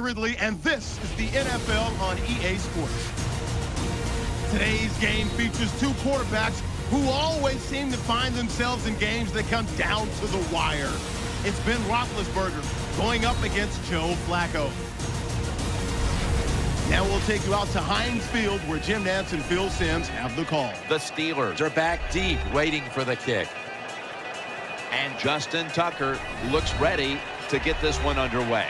Ridley, and this is the NFL on EA Sports. Today's game features two quarterbacks who always seem to find themselves in games that come down to the wire. It's Ben Roethlisberger going up against Joe Flacco. Now we'll take you out to Heinz Field, where Jim Nantz and Phil Simms have the call. The Steelers are back deep, waiting for the kick. And Justin Tucker looks ready to get this one underway.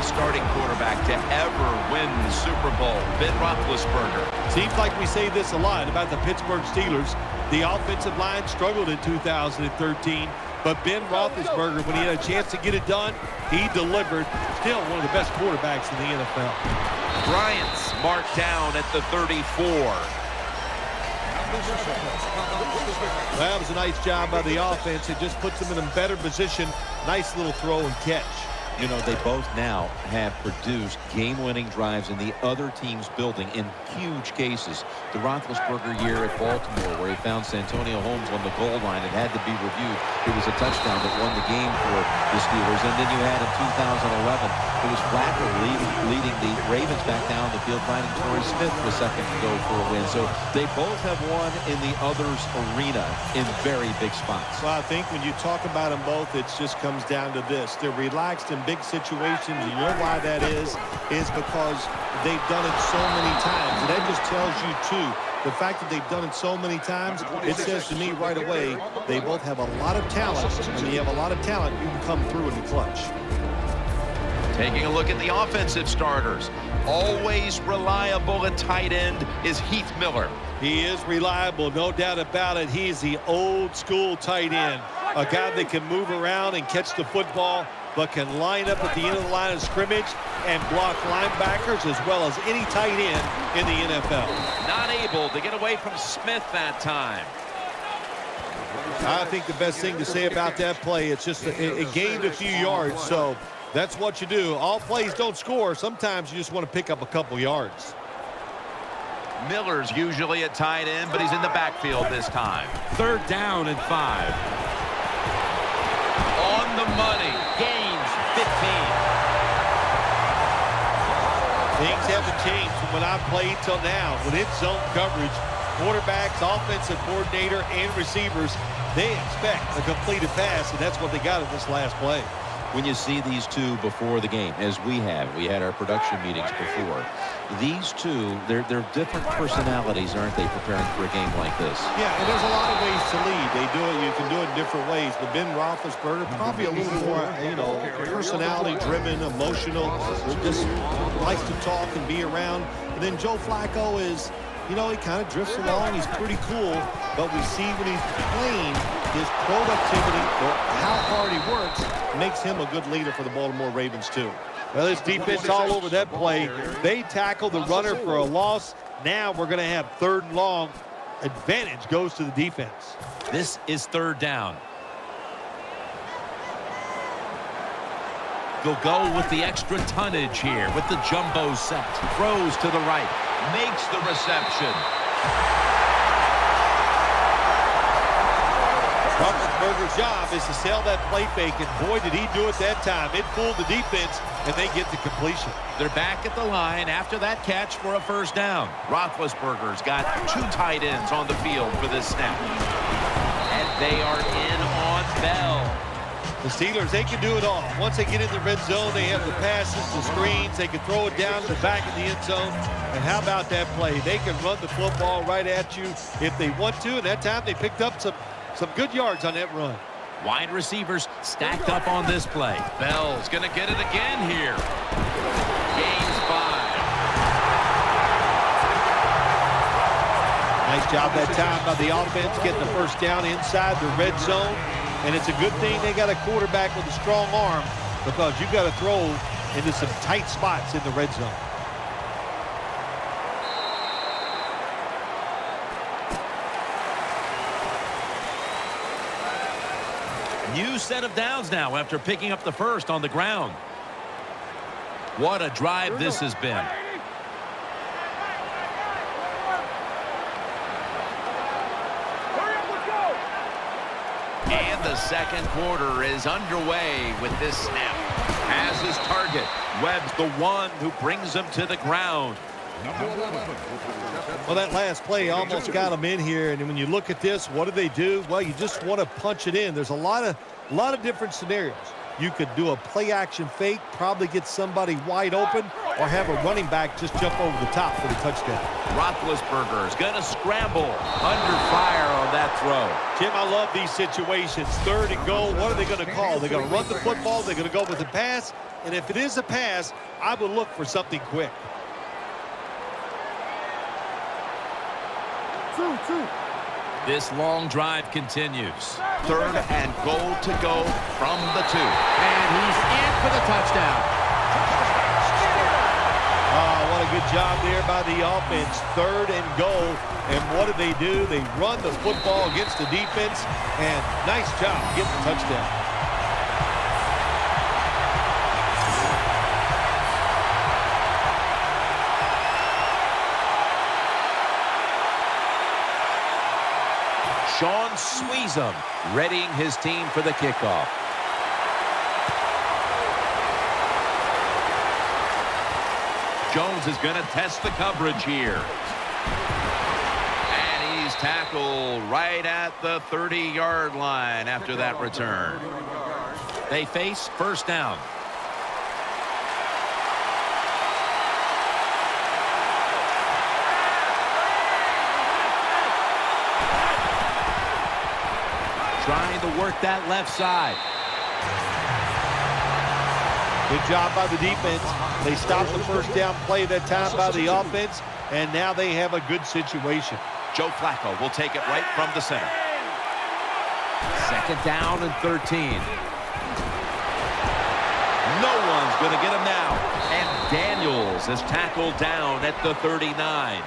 Starting quarterback to ever win the Super Bowl, Ben Roethlisberger. Seems like we say this a lot about the Pittsburgh Steelers. The offensive line struggled in 2013, but Ben Roethlisberger, when he had a chance to get it done, he delivered. Still one of the best quarterbacks in the NFL. Bryant's marked down at the 34. Well, that was a nice job by the offense. It just puts them in a better position. Nice little throw and catch. You know, they both now have produced game-winning drives in the other team's building in huge cases. The Roethlisberger year at Baltimore, where he found Santonio Holmes on the goal line, it had to be reviewed. It was a touchdown that won the game for the Steelers. And then you had in 2011, it was Flacco leading the Ravens back down the field, finding Torrey Smith was second to go for a win. So they both have won in the other's arena in very big spots. Well, I think when you talk about them both, it just comes down to this. They're relaxed in big situations. You know why that is because they've done it so many times. And that just tells you, too, the fact that they've done it so many times, it says to me right away, they both have a lot of talent. And when you have a lot of talent, you can come through in the clutch. Taking a look at the offensive starters. Always reliable at tight end is Heath Miller. He is reliable, no doubt about it. He's the old school tight end, a guy that can move around and catch the football, but can line up at the end of the line of scrimmage and block linebackers as well as any tight end in the NFL. Not able to get away from Smith that time. I think the best thing to say about that play, it's just it gained a few yards, so that's what you do. All plays don't score. Sometimes you just want to pick up a couple yards. Miller's usually at tight end, but he's in the backfield this time. 3rd down and 5. On the money. Gains 15. Things haven't changed from when I've played till now. When it's zone coverage, quarterbacks, offensive coordinator, and receivers, they expect a completed pass, and that's what they got in this last play. When you see these two before the game, as we had our production meetings before, these two, they're different personalities, aren't they, preparing for a game like this? Yeah, and there's a lot of ways to lead. They do it, you can do it in different ways. But Ben Roethlisberger, probably a little more, personality-driven, emotional, just likes to talk and be around. And then Joe Flacco is, he kind of drifts along. He's pretty cool. But we see when he's playing, his productivity, or how hard he works, makes him a good leader for the Baltimore Ravens, too. Well, this defense all over that play. They tackle the runner for a loss. Now we're going to have 3rd and long. Advantage goes to the defense. This is 3rd down. They'll go with the extra tonnage here with the jumbo set. Throws to the right. Makes the reception. Roethlisberger's job is to sell that play fake, and boy, did he do it that time. It fooled the defense, and they get the completion. They're back at the line after that catch for a 1st down. Roethlisberger's got 2 tight ends on the field for this snap. And they are in on Bell. The Steelers, they can do it all. Once they get in the red zone, they have the passes, the screens. They can throw it down to the back of the end zone. And how about that play? They can run the football right at you if they want to. And that time they picked up some good yards on that run. Wide receivers stacked up on this play. Bell's going to get it again here. Gains 5. Nice job that time by the offense getting the 1st down inside the red zone. And it's a good thing they got a quarterback with a strong arm, because you got to throw into some tight spots in the red zone. New set of downs now after picking up the first on the ground. What a drive this has been. And the second quarter is underway with this snap. Has his target. Webb's the one who brings him to the ground. Well, that last play almost got him in here, and when you look at this, what do? Well, you just want to punch it in. There's a lot of different scenarios. You could do a play-action fake, probably get somebody wide open, or have a running back just jump over the top for the touchdown. Roethlisberger's going to scramble under fire on that throw. Jim, I love these situations. 3rd and goal, what are they going to call? They're going to run the football, they're going to go with the pass, and if it is a pass, I would look for something quick. This long drive continues. 3rd and goal to go from the 2. And he's in for the touchdown. What a good job there by the offense. 3rd and goal. And what do? They run the football against the defense. And nice job getting the touchdown. Sean Sweezum readying his team for the kickoff. Jones is going to test the coverage here. And he's tackled right at the 30-yard line after that return. They face first down. Trying to work that left side. Good job by the defense. They stopped the first down play that time by the offense, and now they have a good situation. Joe Flacco will take it right from the center. 2nd down and 13. No one's going to get him now. And Daniels is tackled down at the 39.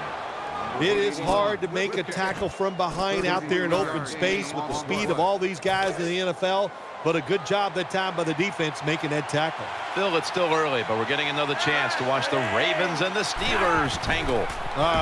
It is hard to make a tackle from behind out there in open space with the speed of all these guys in the NFL, but a good job that time by the defense making that tackle. Phil, it's still early, but we're getting another chance to watch the Ravens and the Steelers tangle.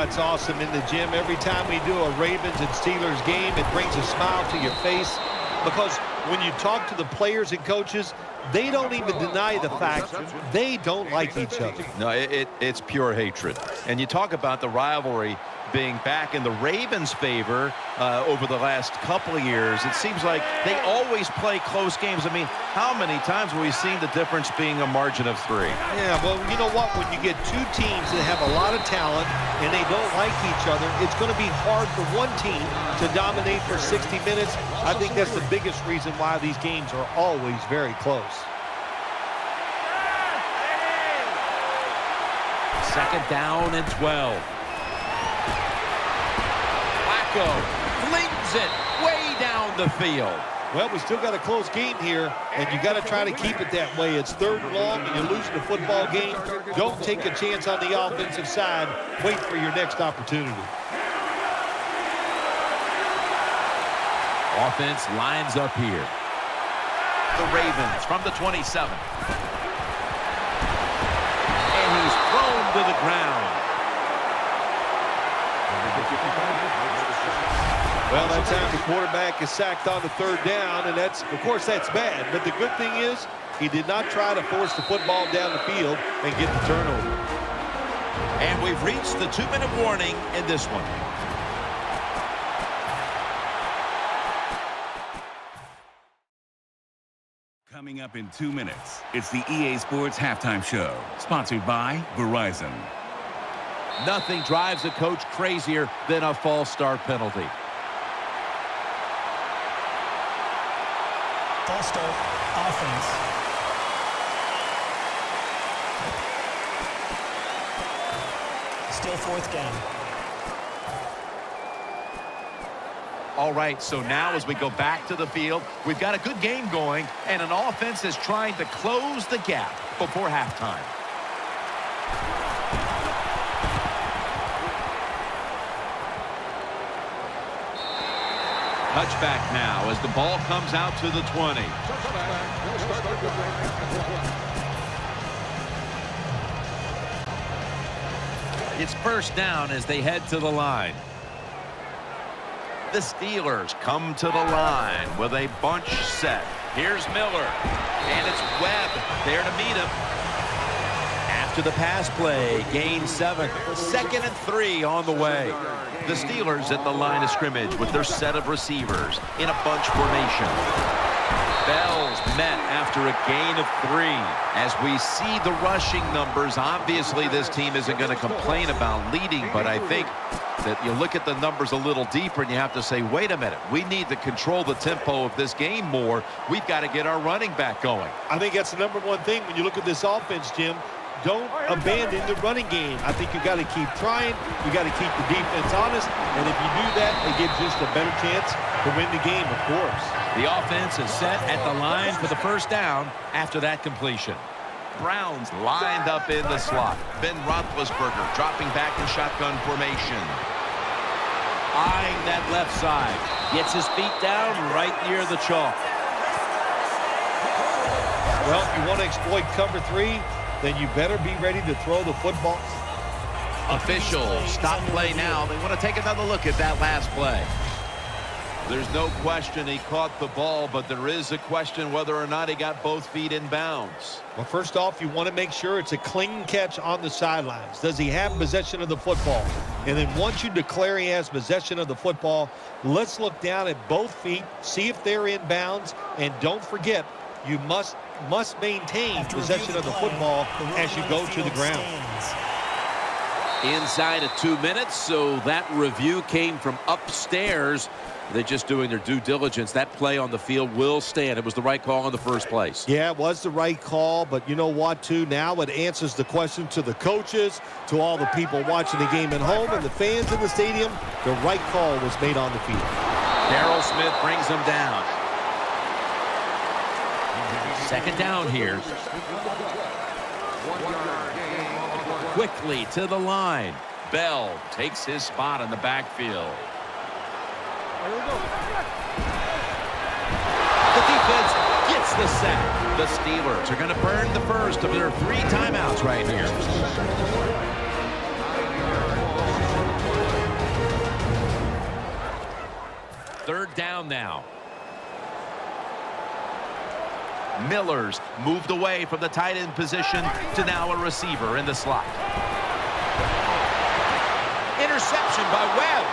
It's awesome in the gym. Every time we do a Ravens and Steelers game, it brings a smile to your face because when you talk to the players and coaches, they don't even deny the fact they don't like each other. No, it's pure hatred. And you talk about the rivalry being back in the Ravens' favor over the last couple of years. It seems like they always play close games. I mean, how many times have we seen the difference being a margin of 3? Yeah, well, you know what? When you get two teams that have a lot of talent and they don't like each other, it's going to be hard for one team to dominate for 60 minutes. I think that's the biggest reason why these games are always very close. 2nd down and 12. Flings it way down the field. Well, we still got a close game here, and you got to try to keep it that way. It's 3rd and long, and you're losing the football game. Don't take a chance on the offensive side. Wait for your next opportunity. Offense lines up here. The Ravens from the 27. And he's thrown to the ground. Well, that time the quarterback is sacked on the 3rd down, and that's, of course, that's bad. But the good thing is he did not try to force the football down the field and get the turnover. And we've reached the 2-minute warning in this one. Coming up in 2 minutes, it's the EA Sports Halftime Show, sponsored by Verizon. Nothing drives a coach crazier than a false start penalty. False start, offense. Still 4th down. All right, so now as we go back to the field, we've got a good game going, and an offense is trying to close the gap before halftime. Touchback now as the ball comes out to the 20. It's first down as they head to the line. The Steelers come to the line with a bunch set. Here's Miller, and it's Webb there to meet him. After the pass play, gain 7. 2nd and 3 on the way. The Steelers at the line of scrimmage with their set of receivers in a bunch formation. Bell's met after a gain of 3. As we see the rushing numbers, obviously this team isn't going to complain about leading, but I think that you look at the numbers a little deeper and you have to say, wait a minute, we need to control the tempo of this game more. We've got to get our running back going. I think that's the number one thing when you look at this offense, Jim. Don't abandon the running game. I think you got to keep trying. You got to keep the defense honest. And if you do that, it gives you just a better chance to win the game, of course. The offense is set at the line for the first down after that completion. Browns lined up in the slot. Ben Roethlisberger dropping back in shotgun formation. Eyeing that left side. Gets his feet down right near the chalk. Well, if you want to exploit cover 3, then you better be ready to throw the football. Officials stop play now. They want to take another look at that last play. There's no question he caught the ball, but there is a question whether or not he got both feet in bounds. Well, first off, you want to make sure it's a clean catch on the sidelines. Does he have possession of the football? And then once you declare he has possession of the football, let's look down at both feet, see if they're in bounds, and don't forget, you must maintain possession of the football as you go to the ground. Inside of 2 minutes, so that review came from upstairs. They're just doing their due diligence. That play on the field will stand. It was the right call in the first place. Yeah, it was the right call, but you know what, too? Now it answers the question to the coaches, to all the people watching the game at home, and the fans in the stadium. The right call was made on the field. Darrell Smith brings them down. Second down here. Quickly to the line. Bell takes his spot in the backfield. The defense gets the sack. The Steelers are going to burn the first of their 3 timeouts right here. Third down now. Miller's moved away from the tight end position to now a receiver in the slot. Interception by Webb.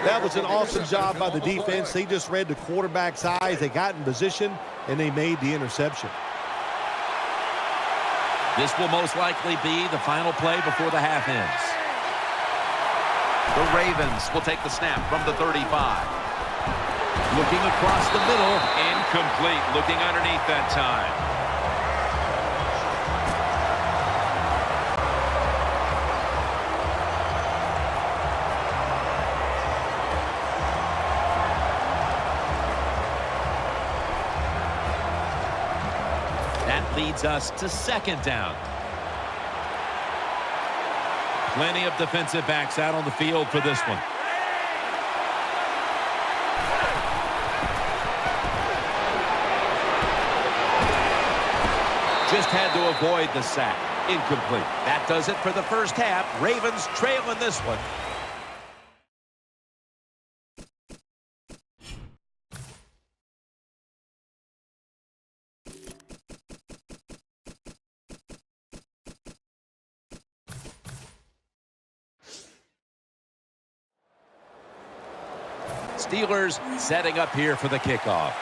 That was an awesome job by the defense. They just read the quarterback's eyes. They got in position, and they made the interception. This will most likely be the final play before the half ends. The Ravens will take the snap from the 35. Looking across the middle. Incomplete. Looking underneath that time. That leads us to second down. Plenty of defensive backs out on the field for this one. Just had to avoid the sack. Incomplete. That does it for the first half. Ravens trailing this one. Steelers setting up here for the kickoff.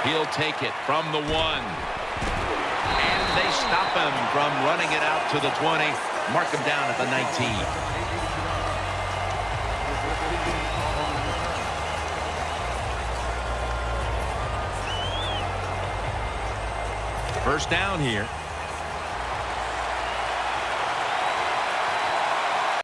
He'll take it from the 1. And they stop him from running it out to the 20. Mark him down at the 19. First down here.